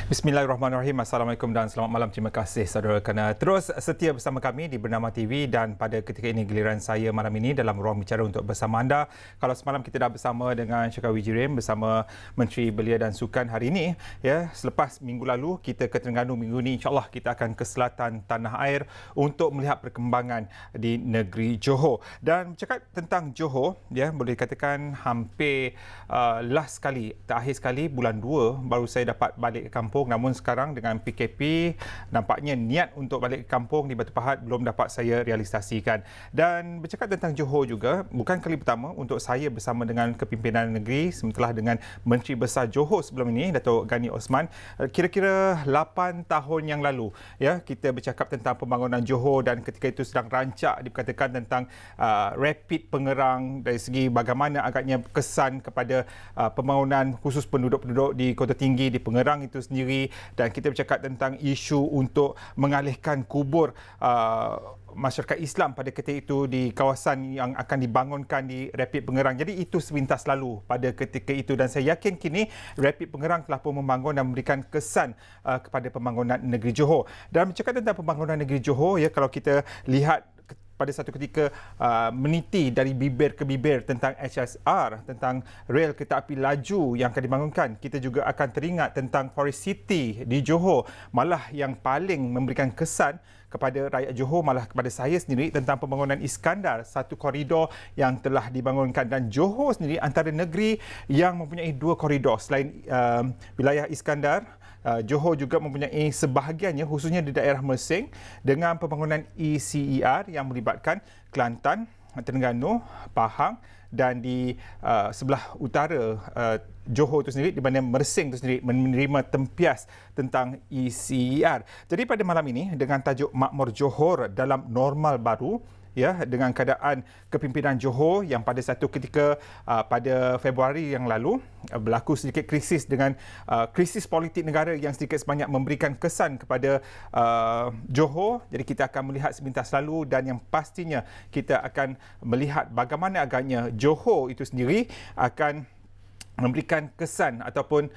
Bismillahirrahmanirrahim. Assalamualaikum dan selamat malam. Terima kasih saudara kerana terus setia bersama kami di Bernama TV, dan pada ketika ini giliran saya malam ini dalam ruang bicara untuk bersama anda. Kalau semalam kita dah bersama dengan Syekh Wijirim bersama Menteri Belia dan Sukan, hari ini ya, selepas minggu lalu kita ke Terengganu, minggu ini insya-Allah kita akan ke selatan tanah air untuk melihat perkembangan di negeri Johor. Dan bercakap tentang Johor, ya, boleh dikatakan hampir terakhir sekali bulan 2 baru saya dapat balik ke kampung. Namun sekarang dengan PKP, nampaknya niat untuk balik ke kampung di Batu Pahat belum dapat saya realisasikan. Dan bercakap tentang Johor juga, bukan kali pertama untuk saya bersama dengan kepimpinan negeri, sementara dengan Menteri Besar Johor sebelum ini, Datuk Ghani Osman. Kira-kira 8 tahun yang lalu, ya, kita bercakap tentang pembangunan Johor, dan ketika itu sedang rancak dikatakan tentang rapid pengerang dari segi bagaimana agaknya kesan kepada pembangunan khusus penduduk-penduduk di Kota Tinggi, di Pengerang itu sendiri. Dan kita bercakap tentang isu untuk mengalihkan kubur masyarakat Islam pada ketika itu di kawasan yang akan dibangunkan di Rapid Pengerang. Jadi itu sepintas lalu pada ketika itu, dan saya yakin kini Rapid Pengerang telah pun membangun dan memberikan kesan kepada pembangunan negeri Johor. Dan bercakap tentang pembangunan negeri Johor, ya, kalau kita lihat pada satu ketika meniti dari bibir ke bibir tentang HSR, tentang rel kereta api laju yang akan dibangunkan, kita juga akan teringat tentang Forest City di Johor. Malah yang paling memberikan kesan kepada rakyat Johor, malah kepada saya sendiri, tentang pembangunan Iskandar, satu koridor yang telah dibangunkan. Dan Johor sendiri antara negeri yang mempunyai 2 koridor. Selain wilayah Iskandar, Johor juga mempunyai sebahagiannya, khususnya di daerah Mersing, dengan pembangunan ECER yang melibatkan Kelantan, Terengganu, Pahang, dan di sebelah utara Johor itu sendiri, di mana Mersing itu sendiri menerima tempias tentang ECER. Jadi pada malam ini dengan tajuk Makmur Johor dalam Normal Baru, ya, dengan keadaan kepimpinan Johor yang pada satu ketika pada Februari yang lalu berlaku sedikit krisis, dengan krisis politik negara yang sedikit sebanyak memberikan kesan kepada Johor. Jadi kita akan melihat sepintas lalu, dan yang pastinya kita akan melihat bagaimana agaknya Johor itu sendiri akan memberikan kesan ataupun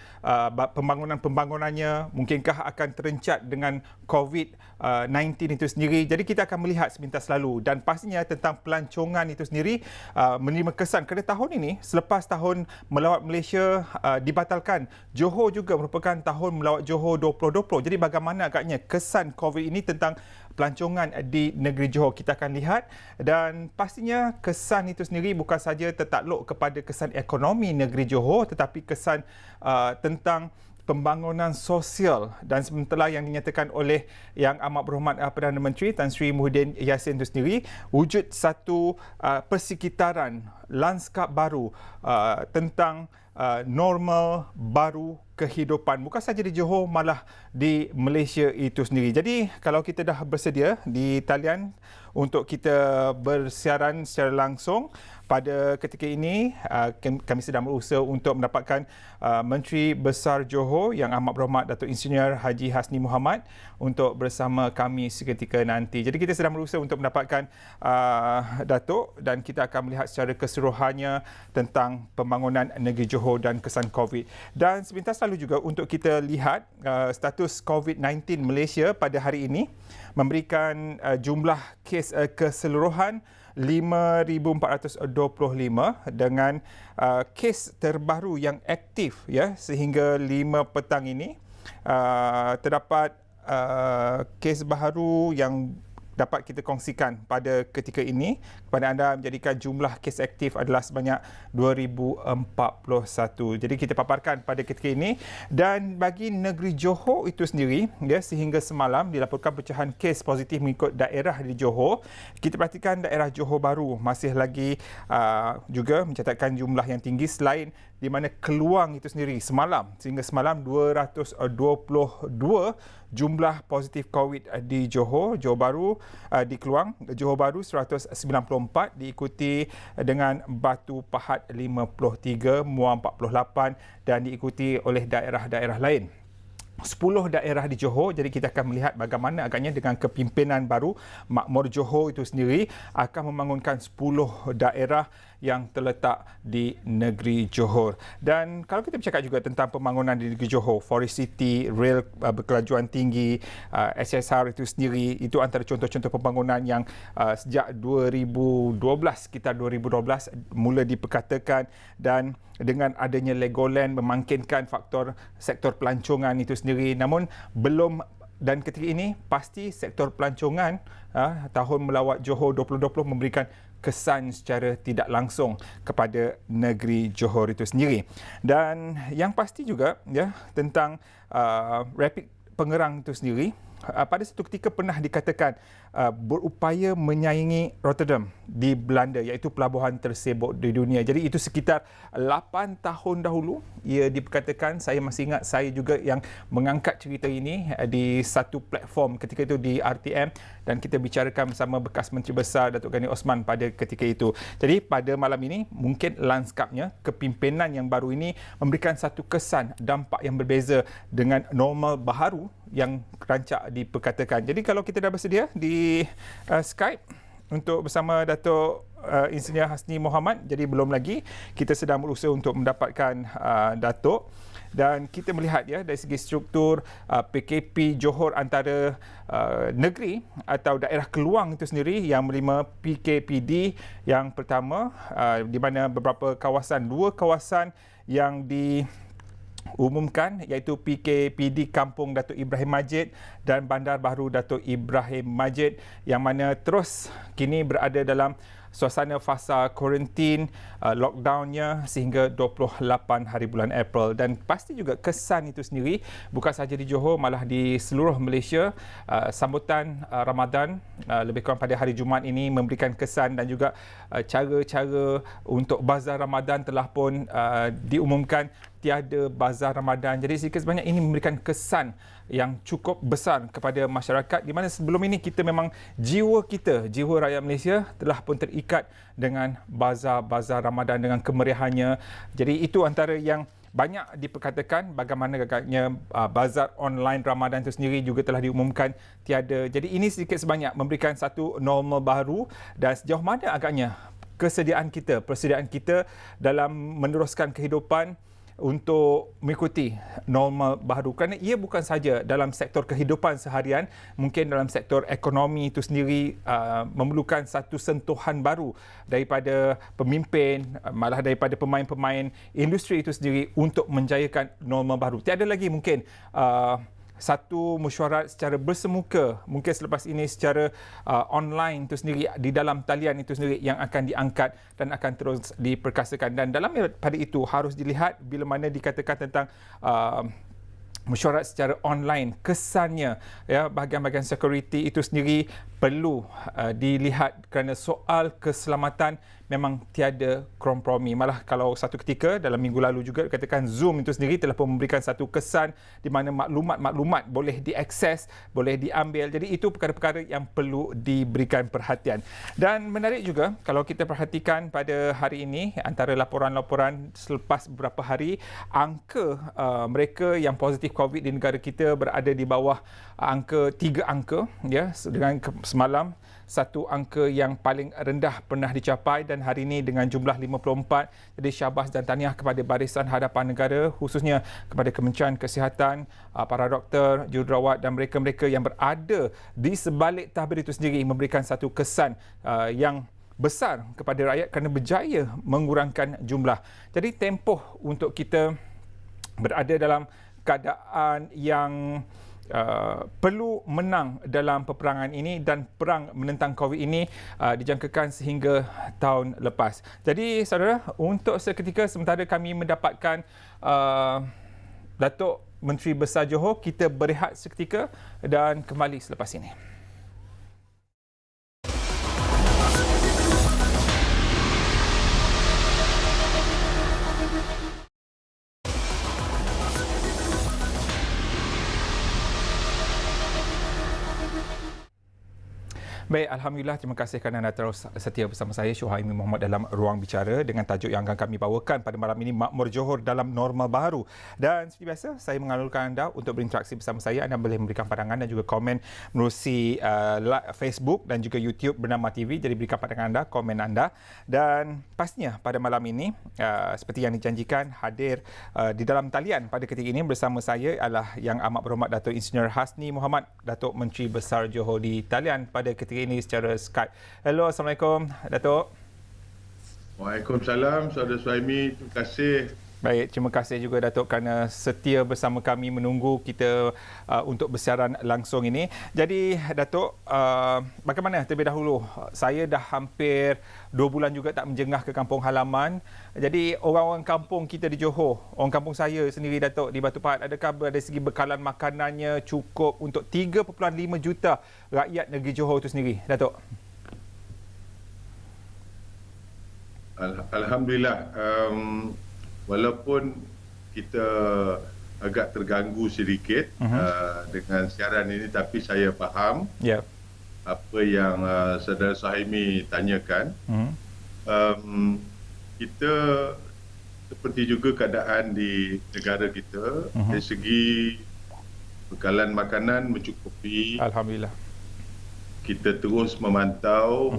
pembangunannya mungkinkah akan terencat dengan COVID-19 itu sendiri. Jadi kita akan melihat sepintas lalu, dan pastinya tentang pelancongan itu sendiri menerima kesan kerana tahun ini, selepas tahun melawat Malaysia dibatalkan, Johor juga merupakan tahun melawat Johor 2020. Jadi bagaimana agaknya kesan COVID ini tentang pelancongan di negeri Johor, kita akan lihat. Dan pastinya kesan itu sendiri bukan saja tertakluk kepada kesan ekonomi negeri Johor, tetapi kesan tentang pembangunan sosial. Dan sementara yang dinyatakan oleh Yang Amat Berhormat Perdana Menteri Tan Sri Muhyiddin Yassin itu sendiri, wujud satu persekitaran lanskap baru tentang normal baru kehidupan, bukan saja di Johor, malah di Malaysia itu sendiri. Jadi kalau kita dah bersedia di talian untuk kita bersiaran secara langsung pada ketika ini, kami sedang berusaha untuk mendapatkan Menteri Besar Johor Yang Amat Berhormat Datuk Insinyur Haji Hasni Mohamad untuk bersama kami seketika nanti. Jadi kita sedang berusaha untuk mendapatkan Datuk, dan kita akan melihat secara keseluruhannya tentang pembangunan negeri Johor dan kesan COVID. Dan sepintas lalu juga untuk kita lihat status COVID-19 Malaysia pada hari ini, memberikan jumlah kes keseluruhan 5,425 dengan kes terbaru yang aktif, ya, sehingga 5 petang ini terdapat kes baru yang dapat kita kongsikan pada ketika ini kepada anda, menjadikan jumlah kes aktif adalah sebanyak 2,041. Jadi kita paparkan pada ketika ini. Dan bagi negeri Johor itu sendiri, ya, sehingga semalam dilaporkan pecahan kes positif mengikut daerah di Johor. Kita perhatikan daerah Johor Bahru masih lagi juga mencatatkan jumlah yang tinggi, selain di mana Keluang itu sendiri semalam, sehingga semalam 222 jumlah positif COVID di Johor Bahru, di Keluang, Johor Bahru 194, diikuti dengan Batu Pahat 53, Muar 48, dan diikuti oleh daerah-daerah lain. 10 daerah di Johor. Jadi kita akan melihat bagaimana agaknya dengan kepimpinan baru Makmur Johor itu sendiri akan membangunkan 10 daerah yang terletak di negeri Johor. Dan kalau kita bercakap juga tentang pembangunan di negeri Johor, Forest City, rel berkelajuan tinggi, SSR itu sendiri, itu antara contoh-contoh pembangunan yang sejak 2012, sekitar 2012 mula diperkatakan, dan dengan adanya Legoland memangkinkan faktor sektor pelancongan itu sendiri. Namun belum, dan ketika ini pasti sektor pelancongan tahun melawat Johor 2020 memberikan kesan secara tidak langsung kepada negeri Johor itu sendiri. Dan yang pasti juga tentang rapid pengerang itu sendiri, pada satu ketika pernah dikatakan berupaya menyaingi Rotterdam di Belanda, iaitu pelabuhan tersibuk di dunia. Jadi itu sekitar 8 tahun dahulu ia diperkatakan. Saya masih ingat saya juga yang mengangkat cerita ini di satu platform ketika itu di RTM, dan kita bicarakan bersama bekas Menteri Besar Datuk Ghani Osman pada ketika itu. Jadi pada malam ini mungkin lanskapnya kepimpinan yang baru ini memberikan satu kesan dampak yang berbeza dengan normal baharu yang rancak diperkatakan. Jadi kalau kita dah bersedia di Skype untuk bersama Datuk Engineer Hasni Mohamad, jadi belum lagi, kita sedang berusaha untuk mendapatkan Datuk, dan kita melihat dari segi struktur PKP Johor antara negeri atau daerah Keluang itu sendiri yang menerima PKPD yang pertama, di mana beberapa kawasan, 2 kawasan yang diumumkan, iaitu PKPD Kampung Datuk Ibrahim Majid dan Bandar Baharu Datuk Ibrahim Majid, yang mana terus kini berada dalam suasana fasa kuarantin, lockdownnya sehingga 28 hari bulan April. Dan pasti juga kesan itu sendiri bukan sahaja di Johor, malah di seluruh Malaysia. Sambutan Ramadan lebih kurang pada hari Jumaat ini memberikan kesan, dan juga cara-cara untuk bazar Ramadan telah pun diumumkan tiada bazar Ramadan. Jadi sedikit sebanyak ini memberikan kesan yang cukup besar kepada masyarakat, di mana sebelum ini kita memang jiwa rakyat Malaysia telah pun terikat dengan bazar-bazar Ramadan dengan kemeriahannya. Jadi itu antara yang banyak diperkatakan. Bagaimana agaknya bazar online Ramadan itu sendiri juga telah diumumkan tiada. Jadi ini sedikit sebanyak memberikan satu normal baru, dan sejauh mana agaknya persediaan kita dalam meneruskan kehidupan untuk mengikuti normal baru, kerana ia bukan saja dalam sektor kehidupan seharian, mungkin dalam sektor ekonomi itu sendiri memerlukan satu sentuhan baru daripada pemimpin, malah daripada pemain-pemain industri itu sendiri untuk menjayakan normal baru. Tiada lagi mungkin satu mesyuarat secara bersemuka, mungkin selepas ini secara online itu sendiri, di dalam talian itu sendiri yang akan diangkat dan akan terus diperkasakan. Dan dalam pada itu harus dilihat bila mana dikatakan tentang mesyuarat secara online, kesannya bahagian-bahagian security itu sendiri perlu dilihat, kerana soal keselamatan memang tiada kompromi. Malah kalau satu ketika dalam minggu lalu juga dikatakan Zoom itu sendiri telah pun memberikan satu kesan di mana maklumat-maklumat boleh diakses, boleh diambil. Jadi itu perkara-perkara yang perlu diberikan perhatian. Dan menarik juga kalau kita perhatikan pada hari ini, antara laporan-laporan selepas beberapa hari, angka mereka yang positif COVID di negara kita berada di bawah angka 3 angka, dengan semalam satu angka yang paling rendah pernah dicapai, dan hari ini dengan jumlah 54. Jadi syabas dan tahniah kepada Barisan Hadapan Negara, khususnya kepada Kementerian Kesihatan, para doktor, jururawat dan mereka-mereka yang berada di sebalik tabir itu sendiri, memberikan satu kesan yang besar kepada rakyat kerana berjaya mengurangkan jumlah. Jadi tempoh untuk kita berada dalam keadaan yang perlu menang dalam peperangan ini, dan perang menentang COVID ini dijangkakan sehingga tahun lepas. Jadi saudara, untuk seketika sementara kami mendapatkan Datuk Menteri Besar Johor, kita berehat seketika dan kembali selepas ini. Baik, Alhamdulillah, terima kasih kerana anda terus setia bersama saya, Syuhaimi Muhammad, dalam Ruang Bicara dengan tajuk yang akan kami bawakan pada malam ini, Makmur Johor dalam Norma Baru. Dan seperti biasa, saya mengalurkan anda untuk berinteraksi bersama saya. Anda boleh memberikan pandangan dan juga komen menerusi Facebook dan juga YouTube Bernama TV. Jadi berikan pandangan anda, komen anda. Dan pastinya pada malam ini, seperti yang dijanjikan, hadir di dalam talian pada ketika ini bersama saya adalah Yang Amat Berhormat Datuk Insinyur Hasni Mohamad, Datuk Menteri Besar Johor di talian pada ketika ini secara Skype. Hello, Assalamualaikum, Datuk. Waalaikumsalam, Saudara Suhaimi. Terima kasih. Baik, terima kasih juga Datuk kerana setia bersama kami menunggu kita untuk bersiaran langsung ini. Jadi Datuk, bagaimana terlebih dahulu? Saya dah hampir 2 bulan juga tak menjengah ke kampung halaman. Jadi orang-orang kampung kita di Johor, orang kampung saya sendiri Datuk di Batu Pahat, adakah dari segi bekalan makanannya cukup untuk 3.5 juta rakyat negeri Johor itu sendiri, Datuk? Alhamdulillah. Walaupun kita agak terganggu sedikit dengan siaran ini, tapi saya faham apa yang Saudara Suhaimi tanyakan. Kita seperti juga keadaan di negara kita, dari segi bekalan makanan mencukupi. Alhamdulillah. Kita terus memantau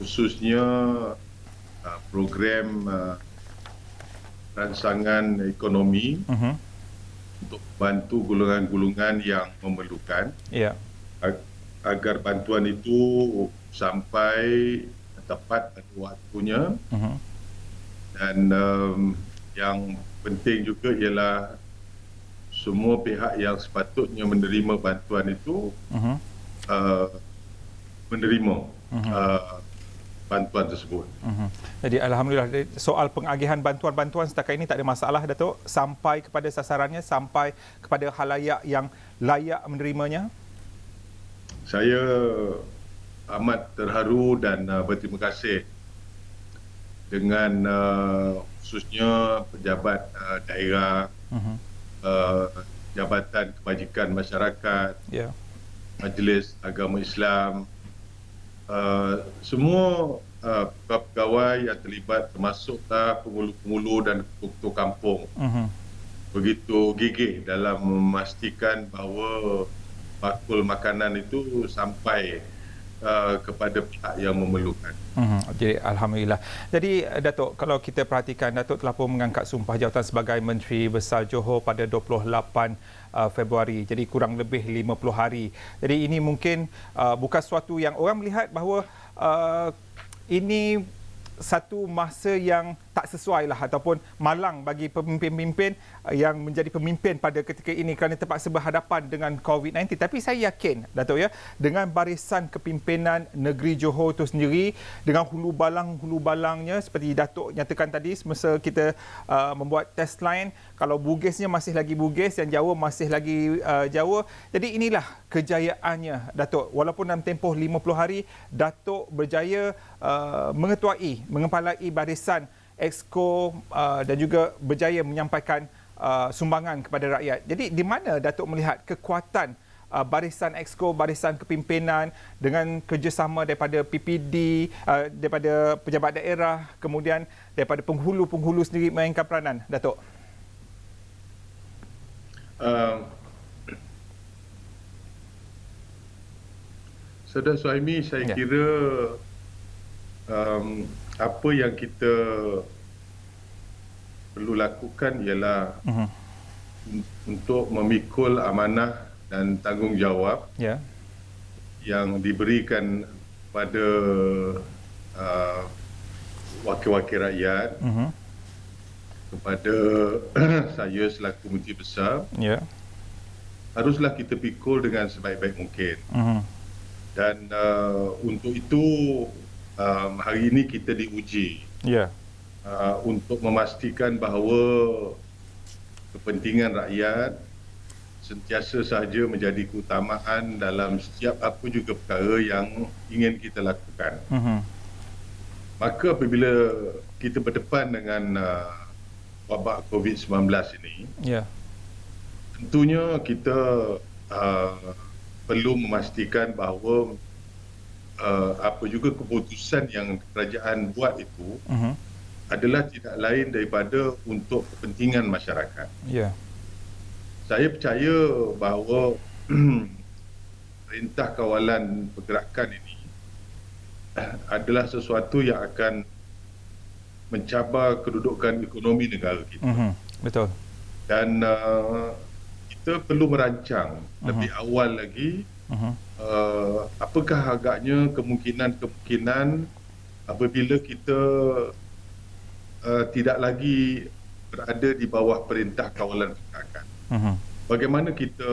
khususnya program rangsangan ekonomi untuk bantu golongan-golongan yang memerlukan, agar bantuan itu sampai tepat pada waktunya. Dan yang penting juga ialah semua pihak yang sepatutnya menerima bantuan itu menerima bantuan tersebut. Jadi Alhamdulillah, soal pengagihan bantuan-bantuan setakat ini tak ada masalah, Datuk, sampai kepada sasarannya, sampai kepada khalayak yang layak menerimanya? Saya amat terharu dan berterima kasih dengan khususnya pejabat daerah, Jabatan Kebajikan Masyarakat, Majlis Agama Islam, semua pegawai yang terlibat, termasuklah penghulu-penghulu dan ketua kampung, begitu gigih dalam memastikan bahawa bakul makanan itu sampai kepada pihak yang memerlukan. Jadi Alhamdulillah. Jadi Datuk, kalau kita perhatikan, Datuk telah pun mengangkat sumpah jawatan sebagai Menteri Besar Johor pada 28 Februari. Jadi kurang lebih 50 hari. Jadi ini mungkin bukan sesuatu yang orang melihat bahawa ini satu masa yang tak sesuai lah ataupun malang bagi pemimpin-pemimpin yang menjadi pemimpin pada ketika ini kerana terpaksa berhadapan dengan COVID-19. Tapi saya yakin, Datuk, ya, dengan barisan kepimpinan negeri Johor itu sendiri, dengan hulu balangnya seperti Datuk nyatakan tadi semasa kita membuat test line, kalau Bugisnya masih lagi Bugis, yang Jawa masih lagi Jawa. Jadi inilah kejayaannya, Datuk. Walaupun dalam tempoh 50 hari, Datuk berjaya mengepalai barisan Exco dan juga berjaya menyampaikan sumbangan kepada rakyat. Jadi di mana Datuk melihat kekuatan barisan Exco, barisan kepimpinan dengan kerjasama daripada PPD, daripada pejabat daerah, kemudian daripada penghulu-penghulu sendiri mainkan peranan, Datuk? Saudara Suhaimi, saya kira apa yang kita perlu lakukan ialah untuk memikul amanah dan tanggungjawab yang diberikan pada wakil-wakil rakyat, kepada saya selaku Menteri Besar, haruslah kita pikul dengan sebaik-baik mungkin. Dan untuk itu hari ini kita diuji untuk memastikan bahawa kepentingan rakyat sentiasa sahaja menjadi keutamaan dalam setiap apa juga perkara yang ingin kita lakukan. Maka apabila kita berdepan dengan wabak COVID-19 ini, tentunya kita perlu memastikan bahawa apa juga keputusan yang kerajaan buat itu adalah tidak lain daripada untuk kepentingan masyarakat. Ya. Saya percaya bahawa Perintah Kawalan Pergerakan ini adalah sesuatu yang akan mencabar kedudukan ekonomi negara kita. Betul. Dan kita perlu merancang lebih awal lagi apakah agaknya kemungkinan apabila kita tidak lagi berada di bawah Perintah Kawalan Pergerakan. Bagaimana kita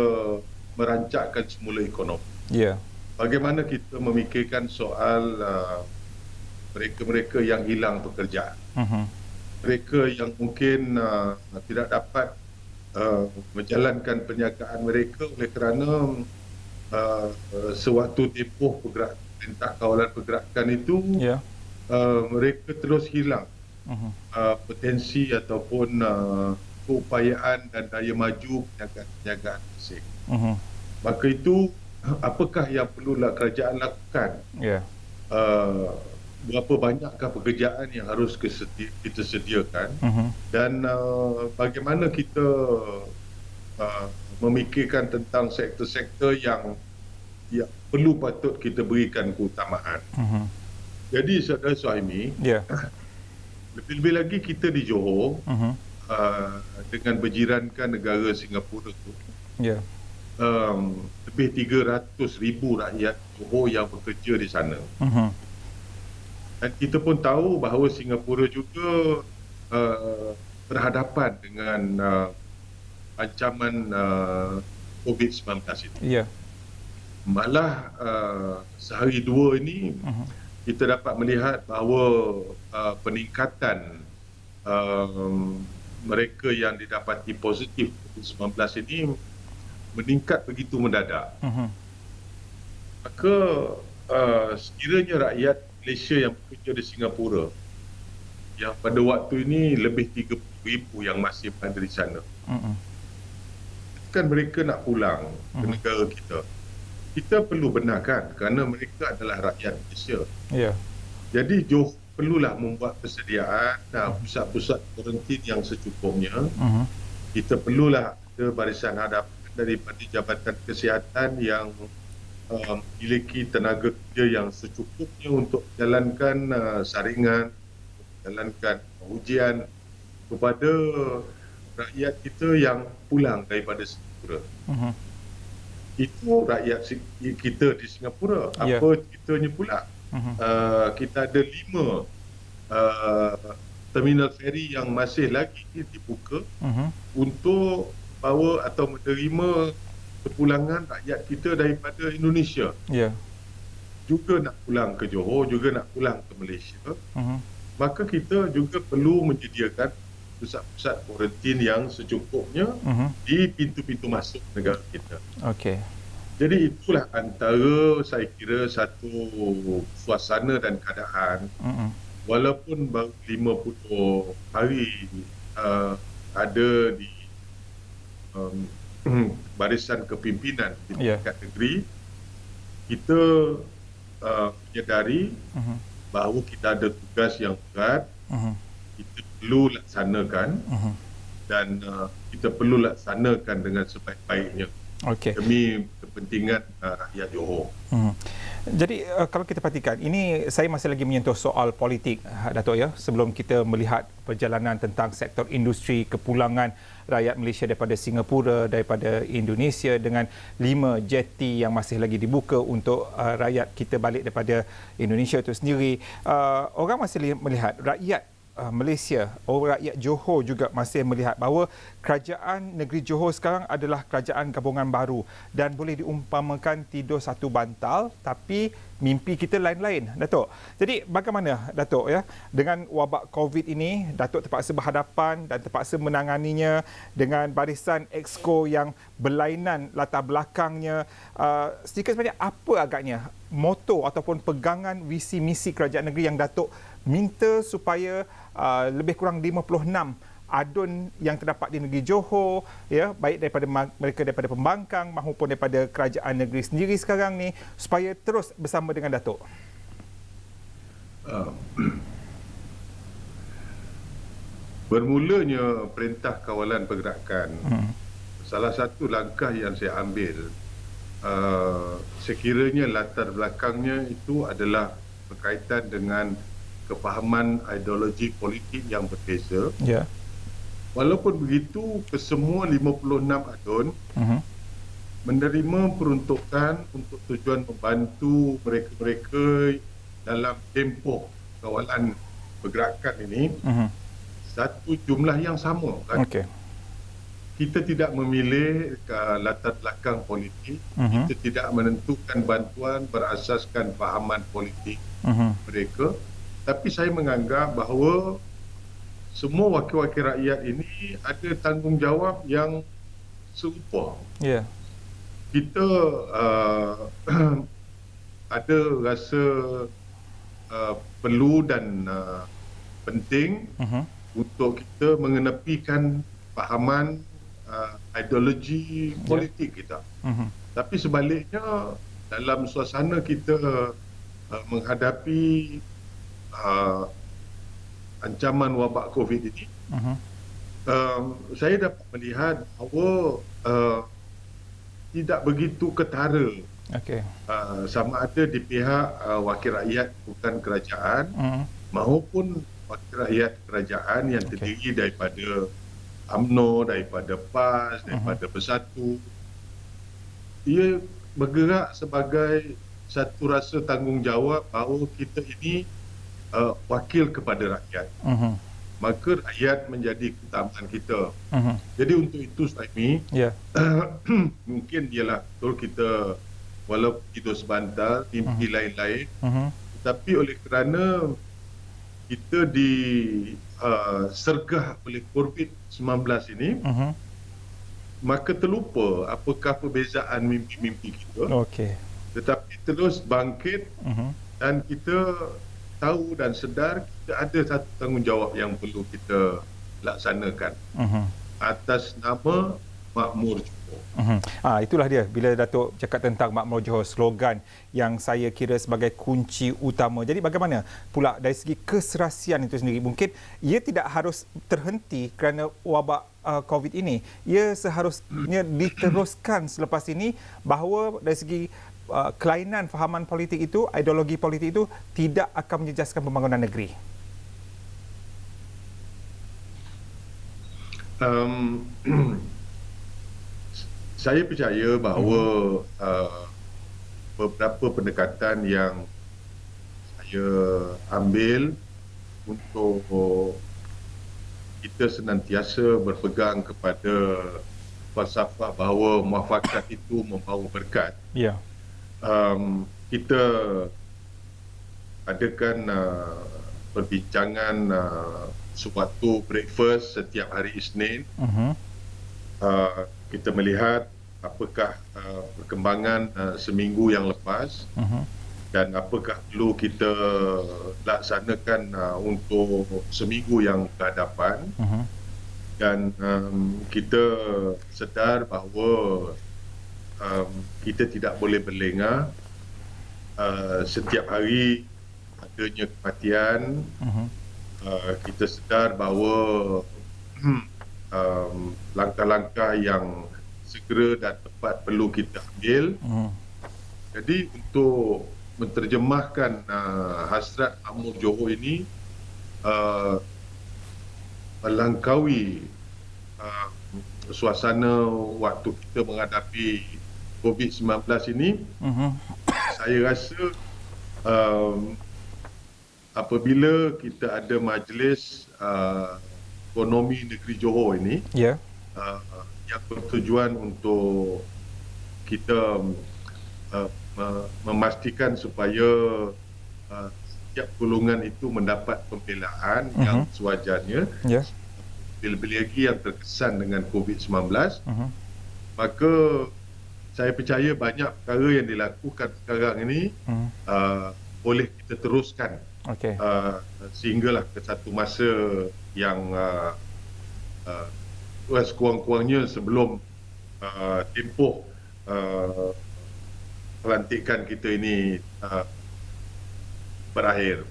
merancangkan semula ekonomi. Ya. Bagaimana kita memikirkan soal mereka-mereka yang hilang pekerjaan. Mereka yang mungkin tidak dapat menjalankan perniagaan mereka oleh kerana sewaktu tempoh Perintah Kawalan Pergerakan itu mereka terus hilang potensi ataupun keupayaan dan daya maju perniagaan asing. Maka itu apakah yang perlulah kerajaan lakukan? Berapa banyakkah pekerjaan yang harus kita sediakan dan bagaimana kita memikirkan tentang sektor-sektor yang perlu patut kita berikan keutamaan. Jadi saudara Suhaimi, lebih-lebih lagi kita di Johor dengan berjirankan negara Singapura itu lebih 300,000 rakyat Johor yang bekerja di sana. Dan kita pun tahu bahawa Singapura juga berhadapan dengan ancaman COVID-19 itu. Malah sehari dua ini kita dapat melihat bahawa peningkatan mereka yang didapati positif COVID-19 ini meningkat begitu mendadak. Maka sekiranya rakyat Malaysia yang bekerja di Singapura yang pada waktu ini lebih 30,000 yang masih berada di sana, kan mereka nak pulang ke negara kita. Kita perlu benarkan kerana mereka adalah rakyat Malaysia. Jadi Johor perlulah membuat persediaan pusat-pusat kuarantin yang secukupnya. Kita perlulah ada barisan hadapan daripada Jabatan Kesihatan yang memiliki tenaga kerja yang secukupnya untuk menjalankan saringan, menjalankan ujian kepada rakyat kita yang pulang daripada Singapura. Itu rakyat kita di Singapura. Apa ceritanya pula? Kita ada 5 terminal feri yang masih lagi dibuka untuk bawa atau menerima kepulangan rakyat kita daripada Indonesia. Juga nak pulang ke Johor, juga nak pulang ke Malaysia. Maka kita juga perlu menyediakan pusat-pusat kuarantin yang secukupnya di pintu-pintu masuk negara kita. Jadi itulah antara saya kira satu suasana dan keadaan walaupun baru 50 hari ada di barisan kepimpinan di tingkat negeri, kita menyedari bahawa kita ada tugas yang berat, kita perlu laksanakan dan kita perlu laksanakan dengan sebaik-baiknya demi kepentingan rakyat Johor. Jadi kalau kita perhatikan, ini saya masih lagi menyentuh soal politik, Datuk, ya, sebelum kita melihat perjalanan tentang sektor industri kepulangan rakyat Malaysia daripada Singapura, daripada Indonesia dengan 5 jetty yang masih lagi dibuka untuk rakyat kita balik daripada Indonesia itu sendiri. Orang masih melihat rakyat Malaysia, rakyat Johor juga masih melihat bahawa kerajaan negeri Johor sekarang adalah kerajaan gabungan baru dan boleh diumpamakan tidur satu bantal tapi mimpi kita lain-lain, Datuk. Jadi bagaimana, Datuk, ya, dengan wabak COVID ini, Datuk terpaksa berhadapan dan terpaksa menanganinya dengan barisan exco yang berlainan latar belakangnya. Sedikit sebenarnya apa agaknya moto ataupun pegangan visi misi kerajaan negeri yang Datuk minta supaya lebih kurang 56 adun yang terdapat di negeri Johor, ya, baik daripada mereka daripada pembangkang maupun daripada kerajaan negeri sendiri sekarang ni, supaya terus bersama dengan Datuk? Bermulanya Perintah Kawalan Pergerakan, salah satu langkah yang saya ambil, sekiranya latar belakangnya itu adalah berkaitan dengan kefahaman ideologi politik yang berbeza. Ya. Walaupun begitu, kesemua 56 adun menerima peruntukan untuk tujuan membantu mereka-mereka dalam tempoh kawalan pergerakan ini, satu jumlah yang sama. Kan? Okey. Kita tidak memilih latar belakang politik, kita tidak menentukan bantuan berasaskan fahaman politik mereka, tapi saya menganggap bahawa semua wakil-wakil rakyat ini ada tanggungjawab yang serupa. Ya. Kita ada rasa perlu dan penting untuk kita mengenepikan fahaman ideologi politik kita. Tapi sebaliknya, dalam suasana kita menghadapi ancaman wabak COVID ini, saya dapat melihat bahawa tidak begitu ketara sama ada di pihak wakil rakyat bukan kerajaan maupun wakil rakyat kerajaan yang terdiri daripada UMNO, daripada PAS, daripada Bersatu. Ia bergerak sebagai satu rasa tanggungjawab bahawa kita ini wakil kepada rakyat. Maka rakyat menjadi keutamaan kita. Jadi untuk itu, Saimi, mungkin ialah betul kita walaupun tidur sebantal, mimpi lain-lain, tetapi oleh kerana kita disergah oleh COVID-19 ini, maka terlupa apakah perbezaan mimpi-mimpi kita. Tetapi terus bangkit dan kita tahu dan sedar kita ada satu tanggungjawab yang perlu kita laksanakan atas nama Makmur Johor. Itulah dia, bila Datuk cakap tentang Makmur Johor, slogan yang saya kira sebagai kunci utama. Jadi bagaimana pula dari segi keserasian itu sendiri? Mungkin ia tidak harus terhenti kerana wabak COVID ini. Ia seharusnya diteruskan selepas ini, bahawa dari segi kelainan fahaman politik itu, ideologi politik itu tidak akan menjejaskan pembangunan negeri. Saya percaya bahawa beberapa pendekatan yang saya ambil untuk kita senantiasa berpegang kepada falsafah bahawa muafakat itu membawa berkat. Kita adakan perbincangan sewaktu breakfast setiap hari Isnin. Kita melihat apakah perkembangan seminggu yang lepas dan apakah perlu kita laksanakan untuk seminggu yang ke hadapan. Dan kita sedar bahawa kita tidak boleh berlengah. Setiap hari adanya kematian. Kita sedar bahawa langkah-langkah yang segera dan tepat perlu kita ambil. Jadi untuk menterjemahkan hasrat Makmur Johor ini, melangkaui suasana waktu kita menghadapi COVID-19 ini, saya rasa apabila kita ada majlis ekonomi negeri Johor ini, yang bertujuan untuk kita memastikan supaya setiap golongan itu mendapat pembelaan yang sewajarnya, lebih-lebih lagi yang terkesan dengan COVID-19, maka saya percaya banyak perkara yang dilakukan sekarang ini boleh kita teruskan sehinggalah ke satu masa yang sekurang-kurangnya sebelum tempoh uh, pelantikan kita ini berakhir.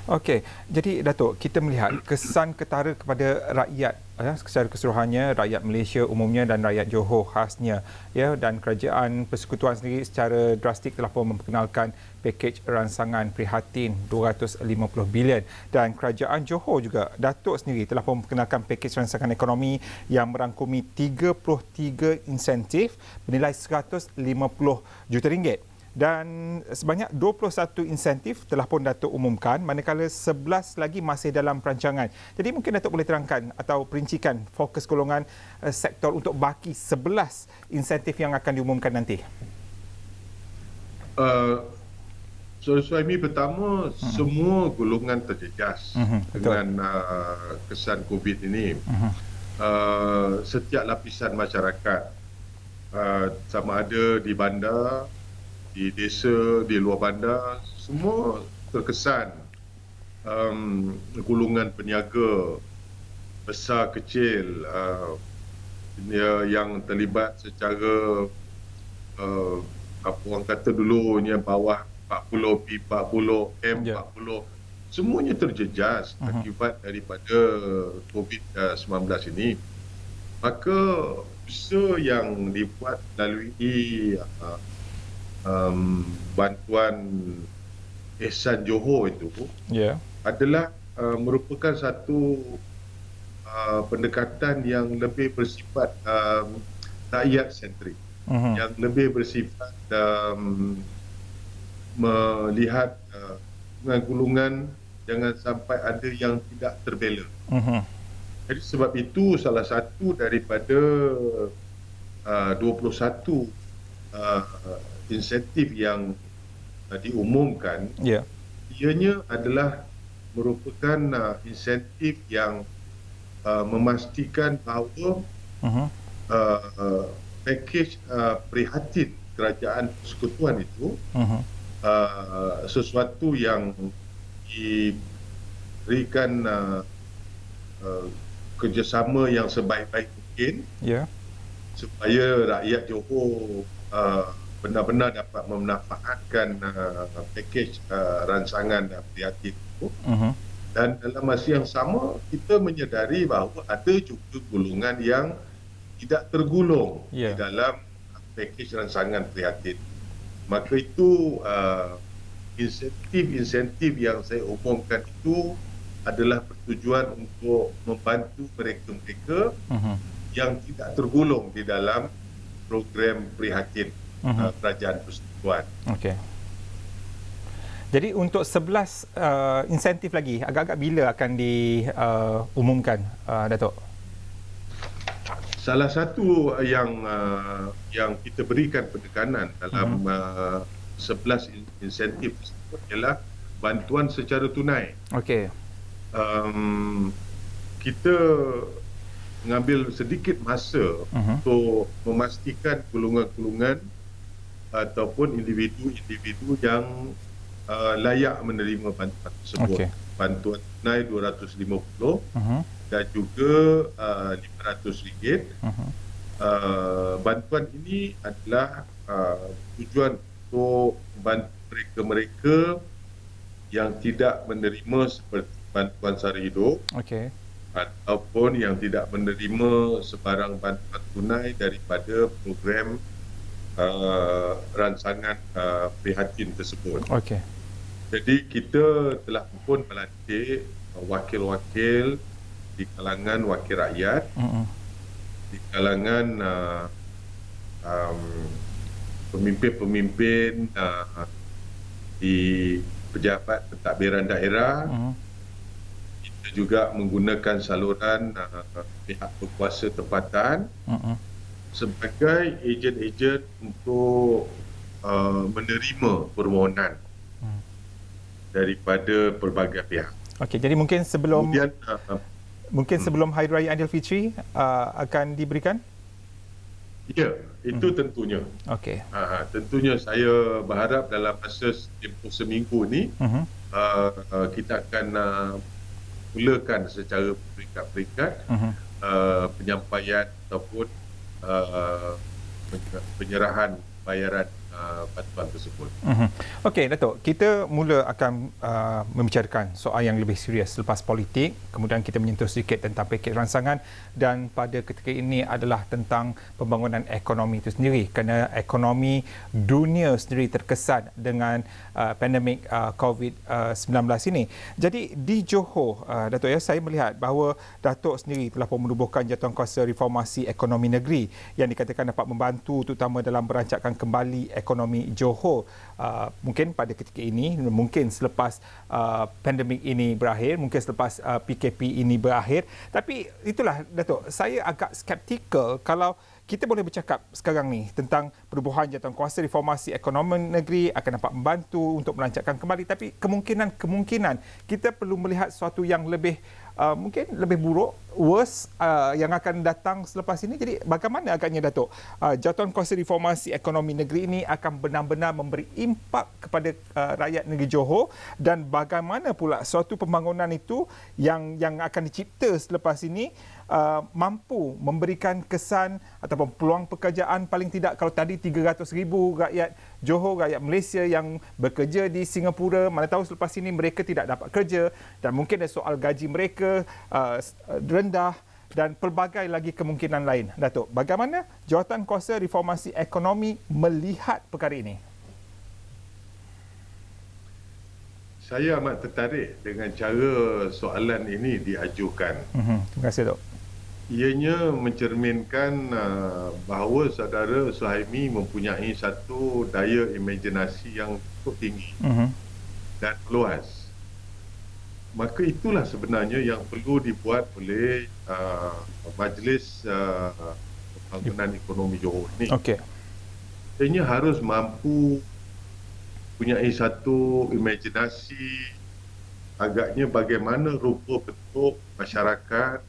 Okey, jadi Datuk, kita melihat kesan ketara kepada rakyat secara keseluruhannya, rakyat Malaysia umumnya dan rakyat Johor khasnya, ya, dan kerajaan persekutuan sendiri secara drastik telah pun memperkenalkan pakej ransangan prihatin 250 bilion, dan kerajaan Johor juga, Datuk sendiri telah pun memperkenalkan pakej ransangan ekonomi yang merangkumi 33 insentif bernilai 150 juta ringgit. Dan sebanyak 21 insentif telah pun Datuk umumkan, manakala 11 lagi masih dalam perancangan. Jadi mungkin Datuk boleh terangkan atau perincikan fokus golongan sektor untuk baki 11 insentif yang akan diumumkan nanti. Suami pertama, semua golongan terjejas dengan kesan COVID ini. Setiap lapisan masyarakat, sama ada di bandar, di desa, di luar bandar, semua terkesan. Golongan peniaga besar kecil yang terlibat secara apa orang kata dulunya bawah 40, P40, M40, semuanya terjejas akibat daripada COVID-19 ini. Maka usaha yang dibuat melalui bantuan Ihsan Johor itu adalah merupakan satu pendekatan yang lebih bersifat rakyat sentrik, yang lebih bersifat melihat golongan jangan sampai ada yang tidak terbela. Jadi sebab itu salah satu daripada 21 insentif yang diumumkan, ianya adalah merupakan insentif yang memastikan bahawa pakej prihatin kerajaan persekutuan itu sesuatu yang diberikan kerjasama yang sebaik-baik mungkin supaya rakyat Johor benar-benar dapat memanfaatkan pakej ransangan prihatin itu. Dan dalam masa yang sama, kita menyedari bahawa ada juga golongan yang tidak tergolong di dalam pakej ransangan prihatin. Maka itu insentif yang saya umumkan itu adalah bertujuan untuk membantu mereka-mereka yang tidak tergolong di dalam program prihatin kerajaan persekutuan. Okey. Jadi untuk 11 insentif lagi, agak-agak bila akan diumumkan, Datuk? Salah satu yang kita berikan penekanan dalam 11 insentif tersebut ialah bantuan secara tunai. Okey. Kita mengambil sedikit masa untuk memastikan golongan-golongan ataupun individu-individu yang layak menerima bantuan tersebut. Bantuan tunai 250 dan juga RM500. Bantuan ini adalah tujuan untuk membantu mereka-mereka yang tidak menerima seperti bantuan sara hidup ataupun yang tidak menerima sebarang bantuan tunai daripada program ransangan prihatin tersebut. Jadi kita telah pun melantik wakil-wakil di kalangan wakil rakyat, di kalangan pemimpin-pemimpin di pejabat pentadbiran daerah. Kita juga menggunakan saluran pihak berkuasa tempatan sebagai ejen-ejen untuk menerima permohonan daripada pelbagai pihak. Okey, jadi mungkin sebelum kemudian, sebelum Hari Raya Aidilfitri akan diberikan? Ya, itu tentunya. Okey. Tentunya saya berharap dalam masa tempoh seminggu ni kita akan mulakan secara peringkat-peringkat penyampaian ataupun uh, penyerahan bayaran bantuan tersebut. Okey, Datuk. Kita mula akan membicarakan soal yang lebih serius selepas politik. Kemudian kita menyentuh sedikit tentang pakej ransangan dan pada ketika ini adalah tentang pembangunan ekonomi itu sendiri. Kerana ekonomi dunia sendiri terkesan dengan pandemik COVID-19 ini. Jadi di Johor, Datuk, saya melihat bahawa Datuk sendiri telah pun menubuhkan jawatankuasa reformasi ekonomi negeri yang dikatakan dapat membantu terutama dalam merancangkan kembali ekonomi Johor. Mungkin pada ketika ini, mungkin selepas pandemik ini berakhir, mungkin selepas PKP ini berakhir. Tapi itulah, Datuk, saya agak skeptikal kalau kita boleh bercakap sekarang ni tentang perubahan jawatankuasa reformasi ekonomi negeri akan dapat membantu untuk merancangkan kembali, tapi kemungkinan kita perlu melihat sesuatu yang lebih mungkin lebih buruk, worse yang akan datang selepas ini. Jadi bagaimana agaknya, Datuk, jawatankuasa reformasi ekonomi negeri ini akan benar-benar memberi impak kepada rakyat negeri Johor, dan bagaimana pula suatu pembangunan itu yang akan dicipta selepas ini mampu memberikan kesan ataupun peluang pekerjaan. Paling tidak kalau tadi 300,000 rakyat Johor, rakyat Malaysia yang bekerja di Singapura, mana tahu selepas ini mereka tidak dapat kerja dan mungkin ada soal gaji mereka rendah dan pelbagai lagi kemungkinan lain. Datuk, bagaimana jawatankuasa reformasi ekonomi melihat perkara ini? Saya amat tertarik dengan cara soalan ini diajukan. Terima kasih, Dok. Ianya mencerminkan bahawa saudara Suhaimi mempunyai satu daya imajinasi yang cukup tinggi dan luas. Maka itulah sebenarnya yang perlu dibuat oleh Majlis Pembangunan Ekonomi Johor ini. Okey. Ianya harus mampu mempunyai satu imajinasi agaknya bagaimana rupa bentuk masyarakat,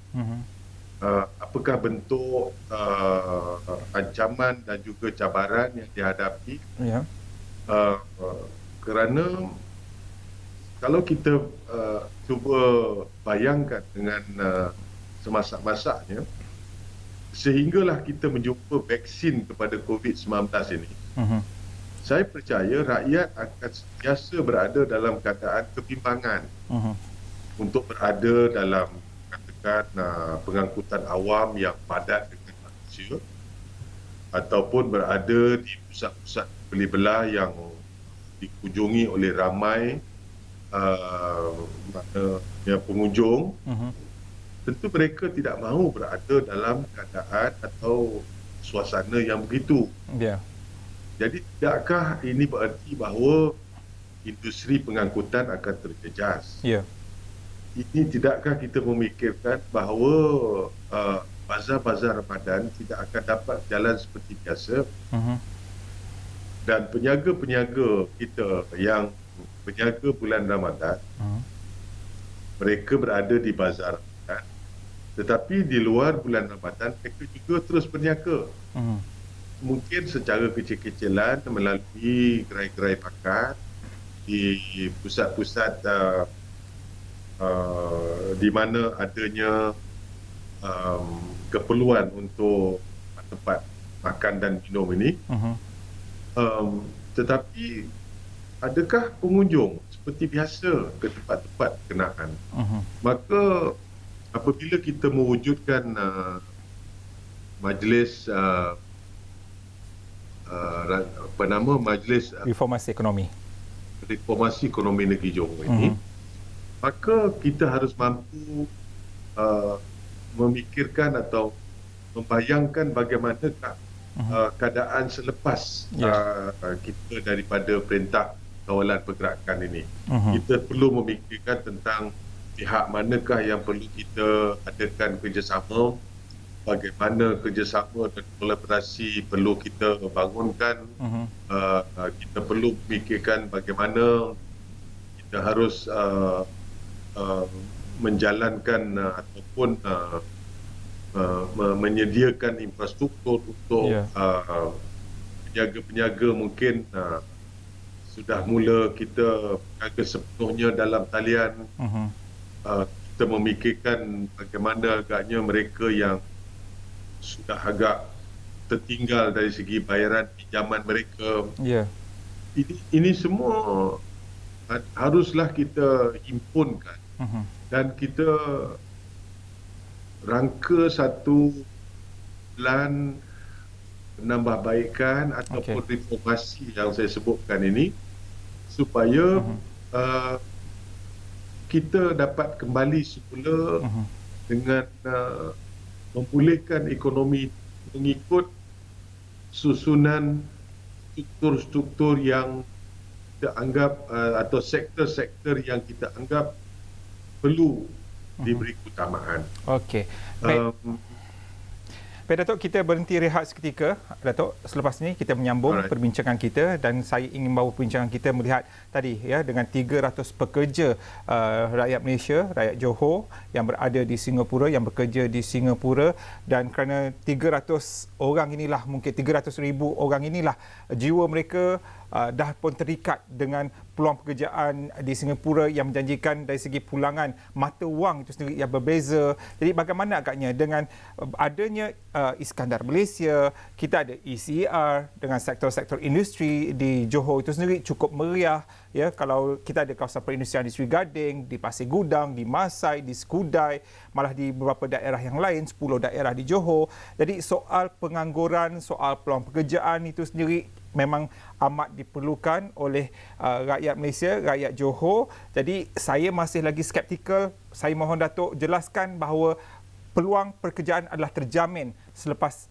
apakah bentuk ancaman dan juga cabaran yang dihadapi. Kerana kalau kita cuba bayangkan dengan semasak-masaknya, sehinggalah kita menjumpa vaksin kepada COVID-19 ini, saya percaya rakyat akan sentiasa berada dalam keadaan kebimbangan untuk berada dalam pengangkutan awam yang padat dengan manusia, ataupun berada di pusat-pusat beli belah yang dikunjungi oleh ramai pengunjung. Tentu mereka tidak mahu berada dalam keadaan atau suasana yang begitu. Jadi tidakkah ini berarti bahawa industri pengangkutan akan terjejas? Ini tidakkah kita memikirkan bahawa bazar-bazar Ramadan tidak akan dapat jalan seperti biasa? Dan peniaga-peniaga kita yang berniaga bulan Ramadan, mereka berada di bazar Ramadan, tetapi di luar bulan Ramadan mereka juga terus berniaga. Mungkin secara kecil-kecilan melalui gerai-gerai pakat di pusat-pusat di mana adanya keperluan untuk tempat makan dan minum ini. Tetapi adakah pengunjung seperti biasa ke tempat-tempat berkenaan? Maka apabila kita mewujudkan majlis Majlis Reformasi Ekonomi Negeri Johor ini, maka kita harus mampu memikirkan atau membayangkan bagaimanakah keadaan selepas kita daripada Perintah Kawalan Pergerakan ini. Kita perlu memikirkan tentang pihak manakah yang perlu kita adakan kerjasama, bagaimana kerjasama dan kolaborasi perlu kita bangunkan. Kita perlu memikirkan bagaimana kita harus menjalankan ataupun menyediakan infrastruktur untuk penjaga-penjaga mungkin sudah mula kita berniaga sepenuhnya dalam talian. kita memikirkan bagaimana agaknya mereka yang sudah agak tertinggal dari segi bayaran pinjaman mereka. Ya. Ini semua haruslah kita himpunkan dan kita rangka satu plan penambahbaikan ataupun reformasi yang saya sebutkan ini supaya kita dapat kembali semula dengan memulihkan ekonomi mengikut susunan struktur-struktur yang kita anggap atau sektor-sektor yang kita anggap perlu diberi keutamaan. Okey. Baik, Datuk, kita berhenti rehat seketika. Datuk, selepas ini kita menyambung perbincangan kita dan saya ingin bawa perbincangan kita melihat tadi ya dengan 300 pekerja rakyat Malaysia, rakyat Johor yang berada di Singapura, yang bekerja di Singapura, dan kerana 300 orang inilah, mungkin 300,000 orang inilah jiwa mereka dah pun terikat dengan peluang pekerjaan di Singapura yang menjanjikan dari segi pulangan mata wang itu sendiri yang berbeza. Jadi bagaimana agaknya dengan adanya Iskandar Malaysia, kita ada ECR dengan sektor-sektor industri di Johor itu sendiri cukup meriah ya. Kalau kita ada kawasan perindustrian di Sri Gading, di Pasir Gudang, di Masai, di Skudai, malah di beberapa daerah yang lain, 10 daerah di Johor. Jadi soal pengangguran, soal peluang pekerjaan itu sendiri memang amat diperlukan oleh rakyat Malaysia, rakyat Johor. Jadi saya masih lagi skeptikal. Saya mohon Datuk jelaskan bahawa peluang pekerjaan adalah terjamin selepas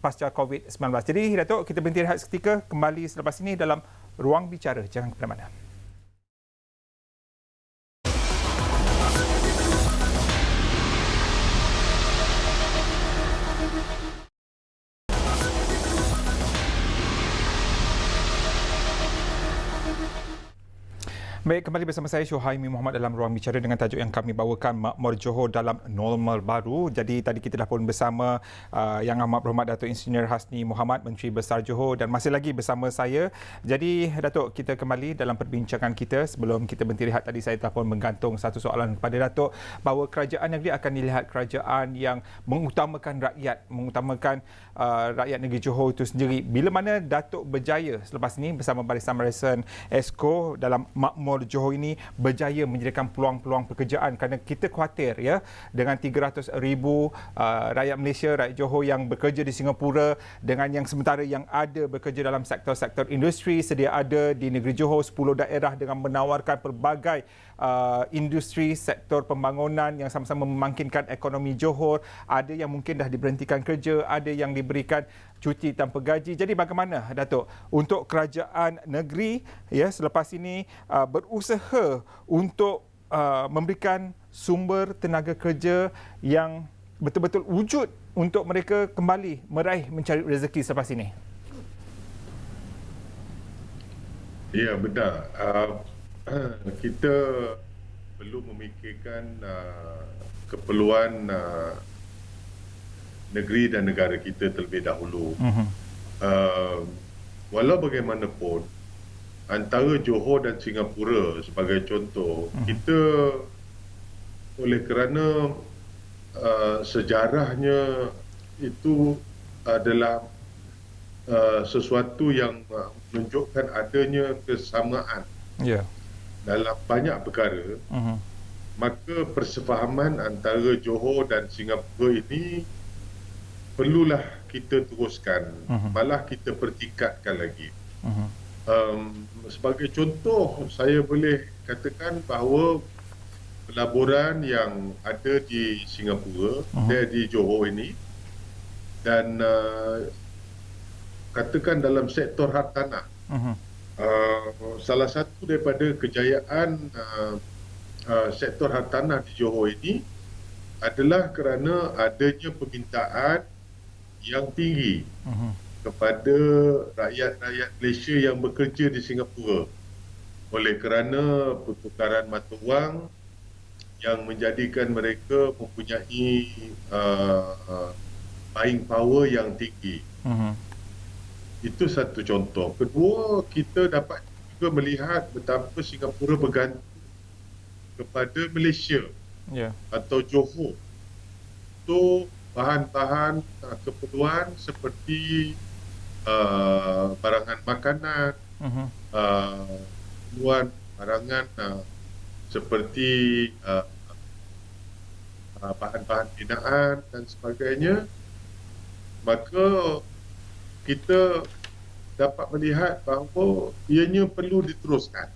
pasca COVID-19. Jadi Datuk, kita berhenti rehat seketika, kembali selepas ini dalam Ruang Bicara. Jangan ke mana-mana. Baik, kembali bersama saya Syuhaimi Muhammad dalam Ruang Bicara dengan tajuk yang kami bawakan, Makmur Johor dalam normal baru. Jadi tadi kita dah pun bersama Yang Amat Berhormat Datuk Engineer Hasni Mohamad, Menteri Besar Johor, dan masih lagi bersama saya. Jadi Datuk, kita kembali dalam perbincangan kita. Sebelum kita berhenti rehat tadi, saya telah pun menggantung satu soalan kepada Datuk bahawa kerajaan negeri akan dilihat kerajaan yang mengutamakan rakyat, mengutamakan rakyat negeri Johor itu sendiri. Bila mana Datuk berjaya selepas ini bersama Barisan Barisan Esko dalam Makmur Johor ini berjaya menyediakan peluang-peluang pekerjaan, kerana kita khawatir ya dengan 300,000 rakyat Malaysia, rakyat Johor yang bekerja di Singapura dengan yang sementara yang ada bekerja dalam sektor-sektor industri, sedia ada di negeri Johor 10 daerah dengan menawarkan pelbagai industri, sektor pembangunan yang sama-sama memangkinkan ekonomi Johor. Ada yang mungkin dah diberhentikan kerja, ada yang diberikan cuti tanpa gaji. Jadi bagaimana Datuk untuk kerajaan negeri ya selepas ini berusaha untuk memberikan sumber tenaga kerja yang betul-betul wujud untuk mereka kembali meraih mencari rezeki selepas ini? Ya, benar. Kita perlu memikirkan keperluan negeri dan negara kita terlebih dahulu. Walau bagaimanapun, antara Johor dan Singapura sebagai contoh, kita oleh kerana sejarahnya itu adalah sesuatu yang menunjukkan adanya kesamaan dalam banyak perkara, maka persefahaman antara Johor dan Singapura ini perlulah kita teruskan, malah kita pertingkatkan lagi. Sebagai contoh, saya boleh katakan bahawa pelaburan yang ada di Singapura, di Johor ini, dan katakan dalam sektor hartanah, salah satu daripada kejayaan sektor hartanah di Johor ini adalah kerana adanya permintaan yang tinggi kepada rakyat-rakyat Malaysia yang bekerja di Singapura, oleh kerana pertukaran mata wang yang menjadikan mereka mempunyai buying power yang tinggi. Itu satu contoh. Kedua, kita dapat juga melihat betapa Singapura bergantung kepada Malaysia Ya. atau Johor untuk bahan-bahan keperluan seperti barangan makanan, keperluan barangan seperti bahan-bahan binaan dan sebagainya, maka kita dapat melihat bahawa ianya perlu diteruskan.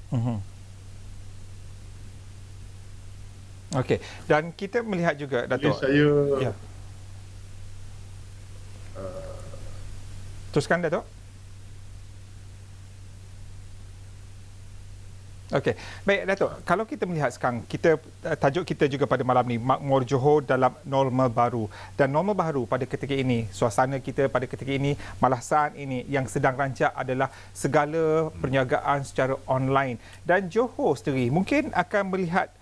Okey. Dan kita melihat juga, Jadi Datuk. saya Ya. Teruskan, Datuk. Okey. Baik, Datuk. Kalau kita melihat sekarang, tajuk kita juga pada malam ni, Makmur Johor dalam normal baru. Dan normal baru pada ketika ini, suasana kita pada ketika ini, malah saat ini yang sedang rancak adalah segala perniagaan secara online. Dan Johor sendiri mungkin akan melihat,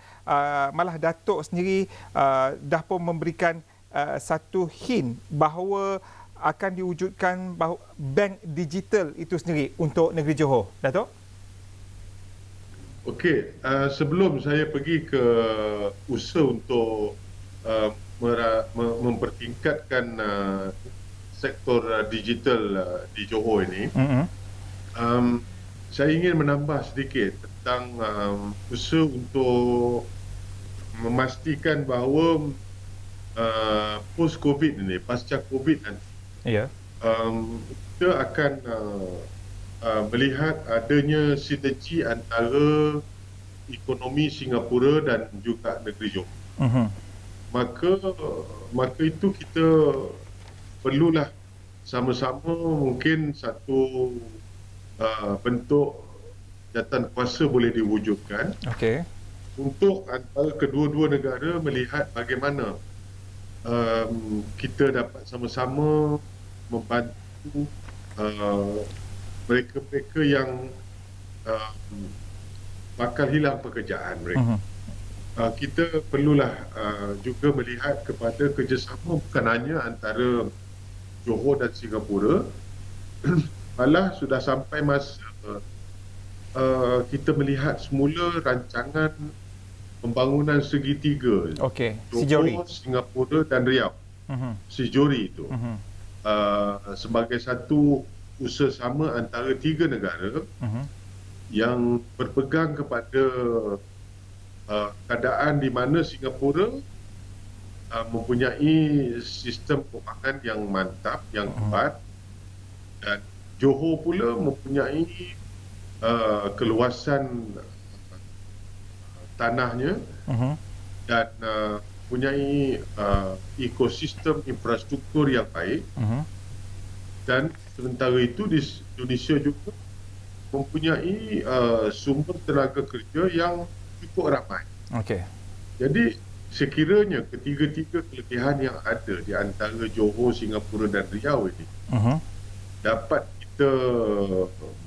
malah Datuk sendiri dah pun memberikan satu hint bahawa akan diwujudkan bank digital itu sendiri untuk negeri Johor. Datuk? Okey, sebelum saya pergi ke usaha untuk mempertingkatkan sektor digital di Johor ini, saya ingin menambah sedikit tentang usaha untuk memastikan bahawa post-COVID ini, pasca COVID nanti, kita akan melihat adanya sinergi antara ekonomi Singapura dan juga negeri Johor. Maka itu kita perlulah sama-sama mungkin satu bentuk jawatan kuasa boleh diwujudkan untuk antara kedua-dua negara melihat bagaimana kita dapat sama-sama membantu mereka-mereka yang bakal hilang pekerjaan mereka. Kita perlulah juga melihat kepada kerjasama bukan hanya antara Johor dan Singapura, malah sudah sampai masa kita melihat semula rancangan pembangunan segitiga Johor, Singapura dan Riau. Sijori itu sebagai satu usaha sama antara tiga negara yang berpegang kepada keadaan di mana Singapura mempunyai sistem kewangan yang mantap, yang kuat, dan Johor pula mempunyai keluasan tanahnya dan mempunyai ekosistem infrastruktur yang baik. Dan sementara itu di Indonesia juga mempunyai sumber tenaga kerja yang cukup ramai. Jadi sekiranya ketiga-tiga kelebihan yang ada di antara Johor, Singapura dan Riau ini dapat kita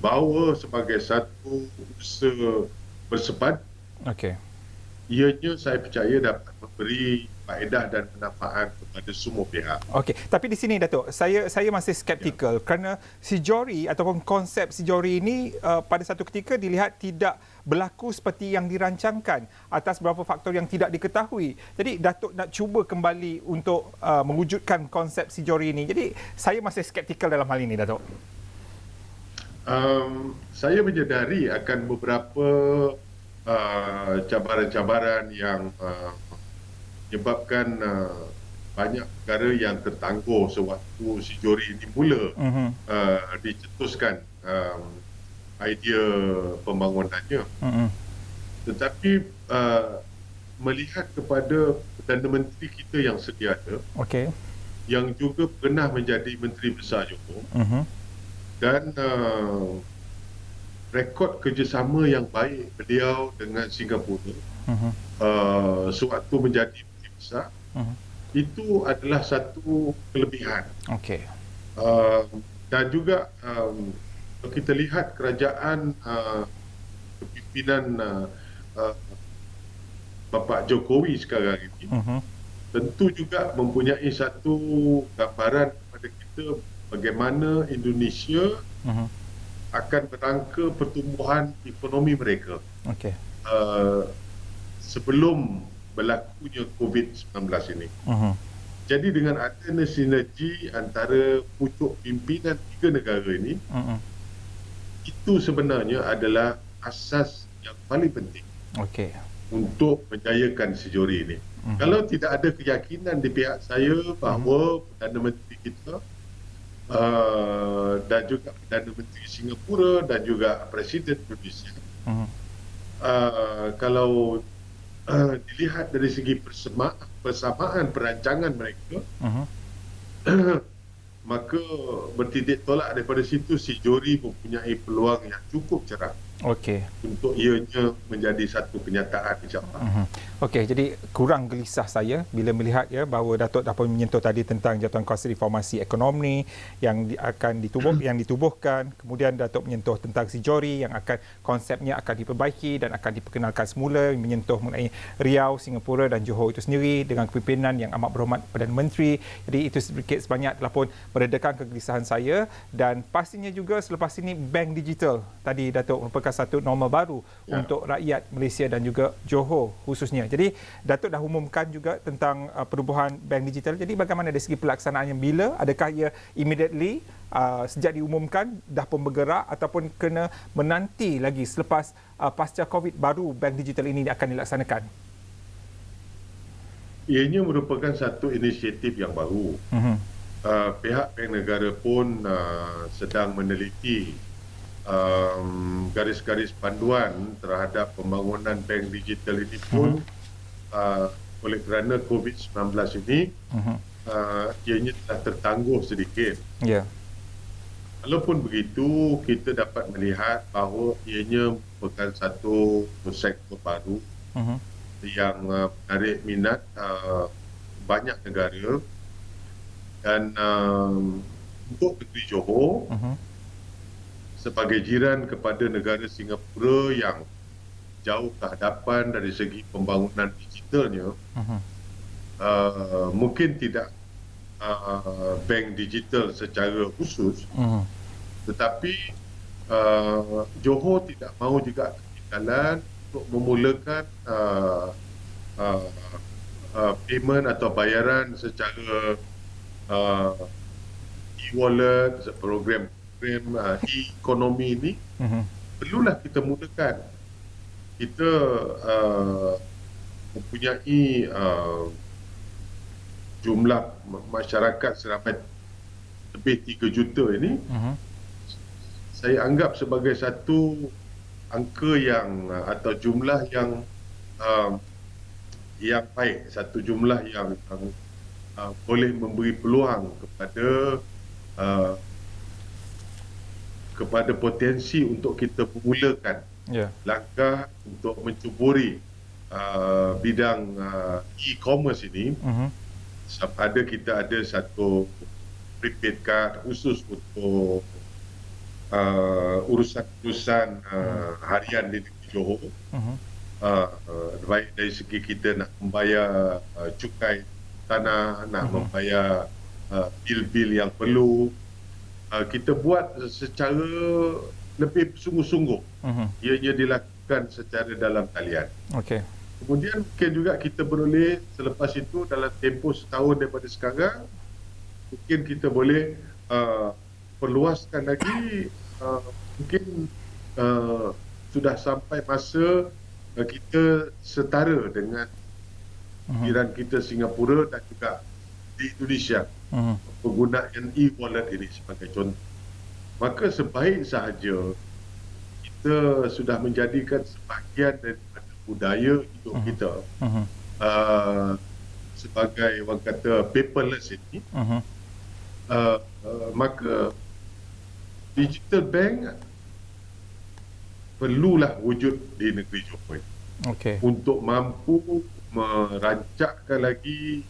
bawa sebagai satu usaha bersepadu, ianya saya percaya dapat memberi faedah dan manfaat kepada semua pihak. Okey, tapi di sini Datuk, saya masih skeptikal kerana Sijori ataupun konsep Sijori ini pada satu ketika dilihat tidak berlaku seperti yang dirancangkan atas beberapa faktor yang tidak diketahui. Jadi Datuk nak cuba kembali untuk mewujudkan konsep Sijori ini. Jadi saya masih skeptikal dalam hal ini, Datuk. Saya menyedari akan beberapa cabaran-cabaran yang menyebabkan banyak perkara yang tertangguh sewaktu Sijori ini mula dicetuskan idea pembangunannya. Tetapi melihat kepada Perdana Menteri kita yang sedia ada, yang juga pernah menjadi Menteri Besar Johor, dan rekod kerjasama yang baik beliau dengan Singapura sewaktu menjadi Menteri Besar, itu adalah satu kelebihan. Dan juga kalau kita lihat kerajaan kepimpinan Bapak Jokowi sekarang ini, tentu juga mempunyai satu gambaran kepada kita bagaimana Indonesia akan merangka pertumbuhan ekonomi mereka. sebelum berlakunya COVID-19 ini. Jadi dengan adanya sinergi antara pucuk pimpinan tiga negara ini, itu sebenarnya adalah asas yang paling penting untuk menjayakan sejori ini. Kalau tidak ada keyakinan di pihak saya bahawa Perdana Menteri kita dan juga Perdana Menteri Singapura dan juga Presiden Indonesia, kalau dilihat dari segi persamaan perancangan mereka, maka bertitik tolak daripada situ si Johor mempunyai peluang yang cukup cerah untuk ianya menjadi satu kenyataan, insyaAllah. Okey, jadi kurang gelisah saya bila melihat bahawa Datuk dapat menyentuh tadi tentang jadualkuasa reformasi ekonomi yang akan ditubuhkan. Kemudian Datuk menyentuh tentang si Johor yang konsepnya akan diperbaiki dan akan diperkenalkan semula, menyentuh mengenai Riau, Singapura dan Johor itu sendiri dengan kepimpinan yang amat berhormat Perdana Menteri. Jadi itu sedikit sebanyak telah pun meredakan kegelisahan saya, dan pastinya juga selepas ini bank digital tadi Datuk merupakan satu norma baru untuk rakyat Malaysia dan juga Johor khususnya. Jadi Datuk dah umumkan juga tentang perubahan bank digital. Jadi bagaimana dari segi pelaksanaannya, bila? Adakah ia immediately sejak diumumkan dah pun bergerak ataupun kena menanti lagi selepas pasca COVID baru bank digital ini akan dilaksanakan? Ianya merupakan satu inisiatif yang baru. Pihak bank negara pun sedang meneliti garis-garis panduan terhadap pembangunan bank digital ini pun oleh kerana COVID-19 ini ianya telah tertangguh sedikit. Walaupun begitu, kita dapat melihat bahawa ianya merupakan satu sektor baru yang menarik minat banyak negara, dan untuk negeri Johor sebagai jiran kepada negara Singapura yang jauh ke hadapan dari segi pembangunan digitalnya, mungkin tidak bank digital secara khusus, tetapi Johor tidak mahu juga ketinggalan untuk memulakan payment atau bayaran secara e-wallet, program e-ekonomi ini perlulah kita mulakan. Kita mempunyai jumlah masyarakat seramai lebih 3 juta ini. Saya anggap sebagai satu angka yang atau jumlah yang baik, satu jumlah yang boleh memberi peluang kepada potensi untuk kita memulakan langkah untuk mencuburi bidang e-commerce ini. Sama ada kita ada satu prepaid card khusus untuk urusan-urusan harian di negeri Johor, baik dari segi kita nak membayar cukai tanah, nak membayar bil-bil yang perlu, kita buat secara lebih sungguh-sungguh. Ianya dilakukan secara dalam talian. Kemudian mungkin juga kita boleh selepas itu dalam tempoh setahun daripada sekarang, mungkin kita boleh perluaskan lagi. Mungkin sudah sampai masa kita setara dengan jiran kita Singapura dan juga di Indonesia penggunaan e-wallet ini sebagai contoh. Maka sebaik sahaja kita sudah menjadikan sebahagian daripada budaya hidup kita sebagai orang kata paperless ini, maka digital bank perlulah wujud di negeri Johor untuk mampu merancakkan lagi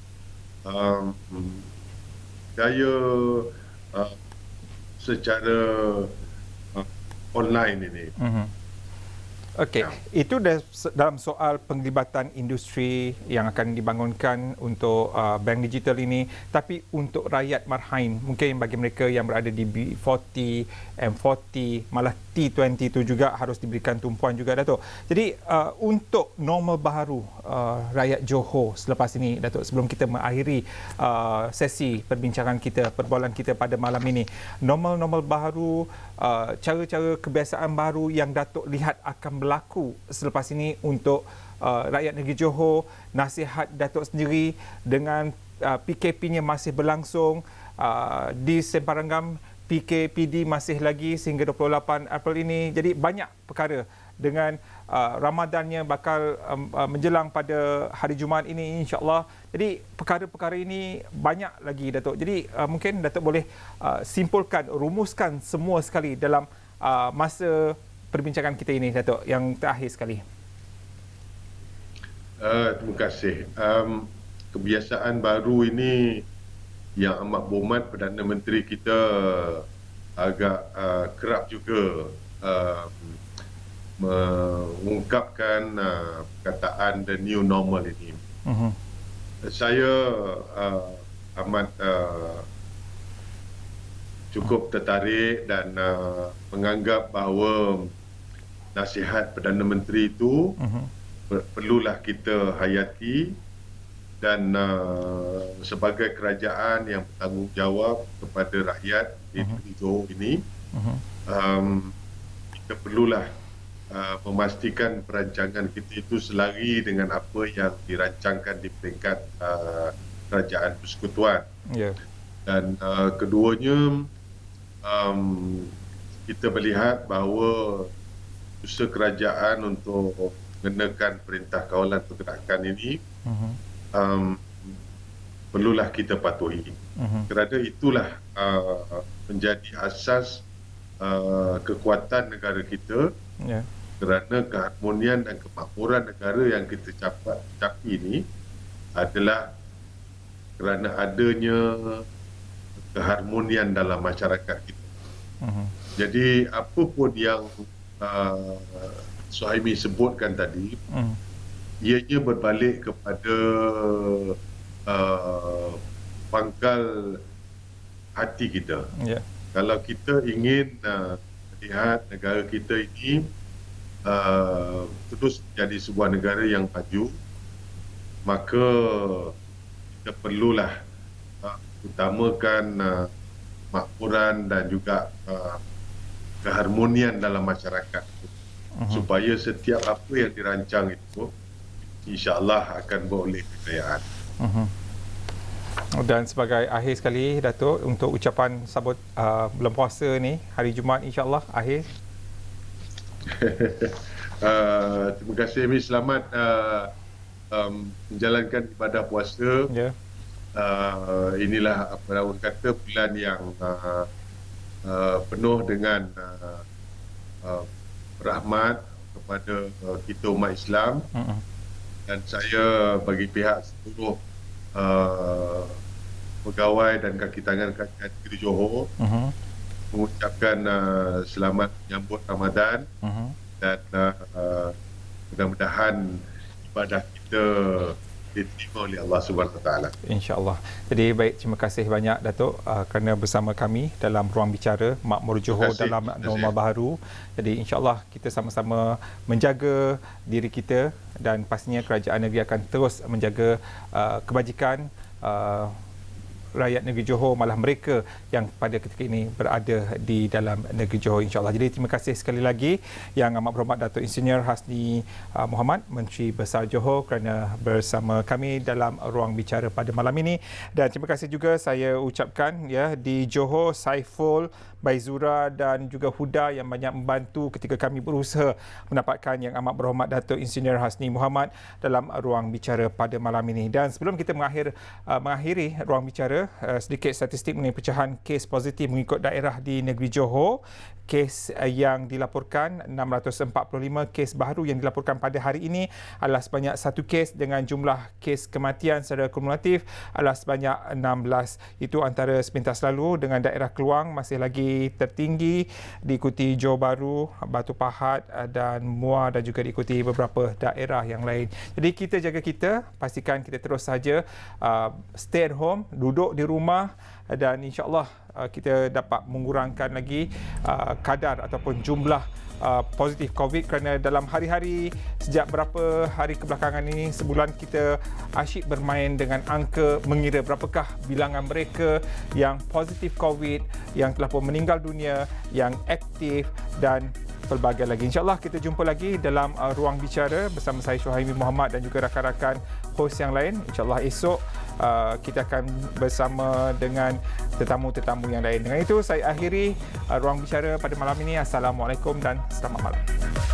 daya secara online ini. Okey, itu dalam soal penglibatan industri yang akan dibangunkan untuk bank digital ini, tapi untuk rakyat marhain, mungkin bagi mereka yang berada di B40, M40, malah T20 itu juga harus diberikan tumpuan juga, Datuk. Jadi untuk normal baharu rakyat Johor selepas ini, Datuk, sebelum kita mengakhiri sesi perbincangan kita, perbualan kita pada malam ini, normal baharu, cara-cara kebiasaan baru yang Datuk lihat akan berlaku selepas ini untuk rakyat negeri Johor, nasihat Datuk sendiri dengan PKP-nya masih berlangsung di Semparangam, PKPD masih lagi sehingga 28 April ini. Jadi banyak perkara dengan Ramadannya bakal menjelang pada hari Jumaat ini, insya-Allah. Jadi perkara-perkara ini banyak lagi, Datuk. Jadi mungkin Datuk boleh simpulkan, rumuskan semua sekali dalam masa perbincangan kita ini, Datuk, yang terakhir sekali. Terima kasih. Kebiasaan baru ini yang amat berhormat Perdana Menteri kita agak kerap juga mengungkapkan perkataan the new normal ini. Saya amat cukup tertarik dan menganggap bahawa nasihat Perdana Menteri itu perlulah kita hayati, dan sebagai kerajaan yang bertanggungjawab kepada rakyat di Johor ini, kita perlulah memastikan perancangan kita itu selari dengan apa yang dirancangkan di peringkat kerajaan persekutuan. Yeah. Dan keduanya, kita melihat bahawa usaha kerajaan untuk mengenakan perintah kawalan pergerakan ini perlulah kita patuhi. Kerana itulah menjadi asas kekuatan negara kita. Yeah. Kerana keharmonian dan kemakmuran negara yang kita capai ini adalah kerana adanya keharmonian dalam masyarakat kita. Jadi apa pun yang Suhaimi sebutkan tadi, ianya berbalik kepada pangkal hati kita. Yeah. Kalau kita ingin melihat negara kita ini terus menjadi sebuah negara yang maju, maka kita perlulah utamakan kemakmuran dan juga keharmonian dalam masyarakat, supaya setiap apa yang dirancang itu insya-Allah akan beroleh kejayaan. Dan sebagai akhir sekali, Datuk, untuk ucapan sambut bulan puasa ni, hari Jumaat, insya-Allah akhir. Terima kasih, Ami. Selamat menjalankan ibadah puasa. Yeah. Inilah apa orang kata bulan yang penuh dengan rahmat kepada kita umat Islam. Dan saya bagi pihak seluruh pegawai dan kaki tangan kerajaan negeri Johor mengucapkan selamat menyambut Ramadan, dan mudah-mudahan ibadah kita diterima oleh Allah Subhanahu Wa Taala. Insya-Allah. Jadi baik, terima kasih banyak, Datuk, kerana bersama kami dalam ruang bicara Makmur Johor dalam norma baharu. Jadi insya-Allah kita sama-sama menjaga diri kita, dan pastinya kerajaan negeri akan terus menjaga kebajikan rakyat negeri Johor, malah mereka yang pada ketika ini berada di dalam negeri Johor, insya-Allah. Jadi terima kasih sekali lagi Yang Amat Berhormat Datuk Insinyur Hasni Mohamad, Menteri Besar Johor, kerana bersama kami dalam ruang bicara pada malam ini. Dan terima kasih juga saya ucapkan di Johor, Saiful, Baizura dan juga Huda yang banyak membantu ketika kami berusaha mendapatkan Yang Amat Berhormat Datuk Insinyur Hasni Mohamad dalam ruang bicara pada malam ini. Dan sebelum kita mengakhiri ruang bicara, kita sedikit statistik mengenai pecahan kes positif mengikut daerah di negeri Johor. Kes yang dilaporkan 645, kes baru yang dilaporkan pada hari ini adalah sebanyak 1 kes, dengan jumlah kes kematian secara kumulatif adalah sebanyak 16. Itu antara sepintas lalu, dengan daerah Keluang masih lagi tertinggi, diikuti Johor Bahru, Batu Pahat dan Muar, dan juga diikuti beberapa daerah yang lain. Jadi kita jaga kita, pastikan kita terus saja stay at home, duduk di rumah, dan insya-Allah kita dapat mengurangkan lagi kadar ataupun jumlah positif COVID, kerana dalam hari-hari sejak berapa hari kebelakangan ini, sebulan, kita asyik bermain dengan angka, mengira berapakah bilangan mereka yang positif COVID, yang telah pun meninggal dunia, yang aktif dan pelbagai lagi. InsyaAllah kita jumpa lagi dalam ruang bicara bersama saya Syuhaimi Muhammad dan juga rakan-rakan hos yang lain. InsyaAllah esok kita akan bersama dengan tetamu-tetamu yang lain. Dengan itu saya akhiri ruang bicara pada malam ini. Assalamualaikum dan selamat malam.